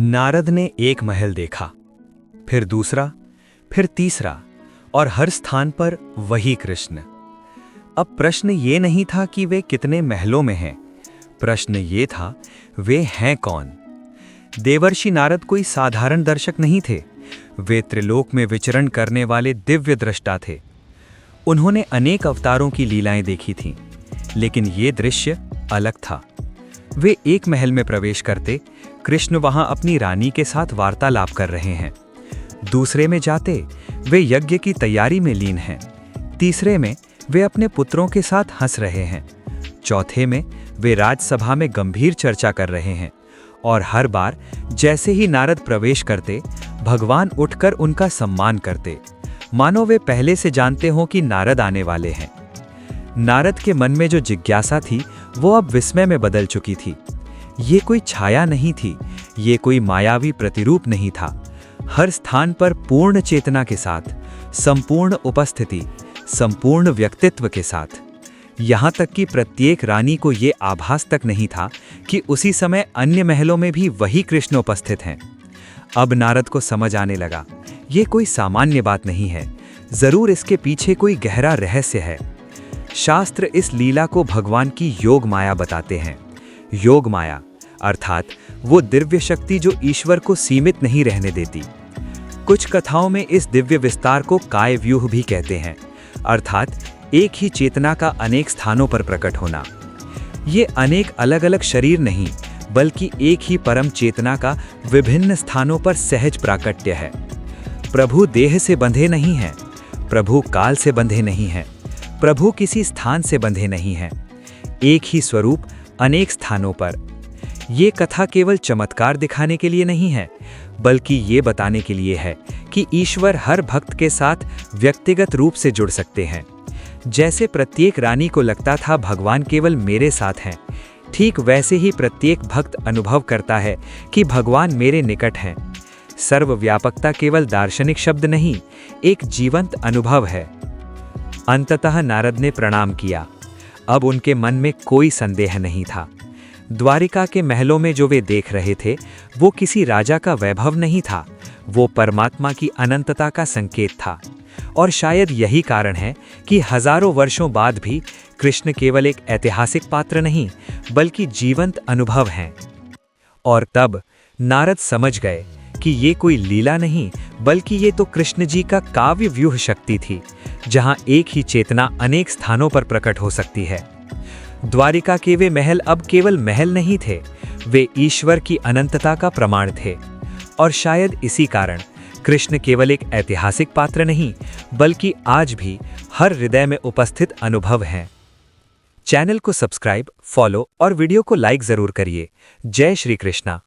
नारद ने एक महल देखा, फिर दूसरा, फिर तीसरा, और हर स्थान पर वही कृष्ण। अब प्रश्न ये नहीं था कि वे कितने महलों में हैं, प्रश्न ये था वे हैं कौन। देवर्षि नारद कोई साधारण दर्शक नहीं थे, वे त्रिलोक में विचरण करने वाले दिव्य दृष्टा थे। उन्होंने अनेक अवतारों की लीलाएं देखी थीं, लेकिन ये दृश्य अलग था। वे एक महल में प्रवेश करते, कृष्ण वहां अपनी रानी के साथ वार्तालाप कर रहे हैं। दूसरे में जाते वे यज्ञ की तैयारी में लीन हैं। तीसरे में वे अपने पुत्रों के साथ हंस रहे हैं। चौथे में वे राजसभा में गंभीर चर्चा कर रहे हैं। और हर बार जैसे ही नारद प्रवेश करते, भगवान उठकर उनका सम्मान करते, मानो वे पहले से जानते हों कि नारद आने वाले हैं। नारद के मन में जो जिज्ञासा थी वो अब विस्मय में बदल चुकी थी। ये कोई छाया नहीं थी, ये कोई मायावी प्रतिरूप नहीं था। हर स्थान पर पूर्ण चेतना के साथ, संपूर्ण उपस्थिति, संपूर्ण व्यक्तित्व के साथ। यहाँ तक कि प्रत्येक रानी को ये आभास तक नहीं था कि उसी समय अन्य महलों में भी वही कृष्ण उपस्थित हैं। अब नारद को समझ आने लगा, ये कोई सामान्य बात नहीं है, जरूर इसके पीछे कोई गहरा रहस्य है। शास्त्र इस लीला को भगवान की योग माया बताते हैं। योग माया अर्थात वो दिव्य शक्ति जो ईश्वर को सीमित नहीं रहने देती। कुछ कथाओं में इस दिव्य विस्तार को काय व्यूह भी कहते हैं, अर्थात एक ही चेतना का अनेक स्थानों पर प्रकट होना। ये अनेक अलग अलग शरीर नहीं, बल्कि एक ही परम चेतना का विभिन्न स्थानों पर सहज प्राकट्य है। प्रभु देह से बंधे नहीं हैं, प्रभु काल से बंधे नहीं हैं, प्रभु किसी स्थान से बंधे नहीं हैं। एक ही स्वरूप अनेक स्थानों पर। ये कथा केवल चमत्कार दिखाने के लिए नहीं है, बल्कि ये बताने के लिए है कि ईश्वर हर भक्त के साथ व्यक्तिगत रूप से जुड़ सकते हैं। जैसे प्रत्येक रानी को लगता था भगवान केवल मेरे साथ हैं, ठीक वैसे ही प्रत्येक भक्त अनुभव करता है कि भगवान मेरे निकट हैं। सर्वव्यापकता केवल दार्शनिक शब्द नहीं, एक जीवंत अनुभव है। अंततः नारद ने प्रणाम किया। अब उनके मन में कोई संदेह नहीं था। द्वारिका के महलों में जो वे देख रहे थे वो किसी राजा का वैभव नहीं था, वो परमात्मा की अनंतता का संकेत था। और शायद यही कारण है कि हजारों वर्षों बाद भी कृष्ण केवल एक ऐतिहासिक पात्र नहीं, बल्कि जीवंत अनुभव हैं। और तब नारद समझ गए कि ये कोई लीला नहीं, बल्कि ये तो कृष्ण जी का काव्य व्यूह शक्ति थी, जहां एक ही चेतना अनेक स्थानों पर प्रकट हो सकती है। द्वारिका के वे महल अब केवल महल नहीं थे, वे ईश्वर की अनंतता का प्रमाण थे। और शायद इसी कारण कृष्ण केवल एक ऐतिहासिक पात्र नहीं, बल्कि आज भी हर हृदय में उपस्थित अनुभव हैं। चैनल को सब्सक्राइब, फॉलो और वीडियो को लाइक जरूर करिए। जय श्री कृष्णा।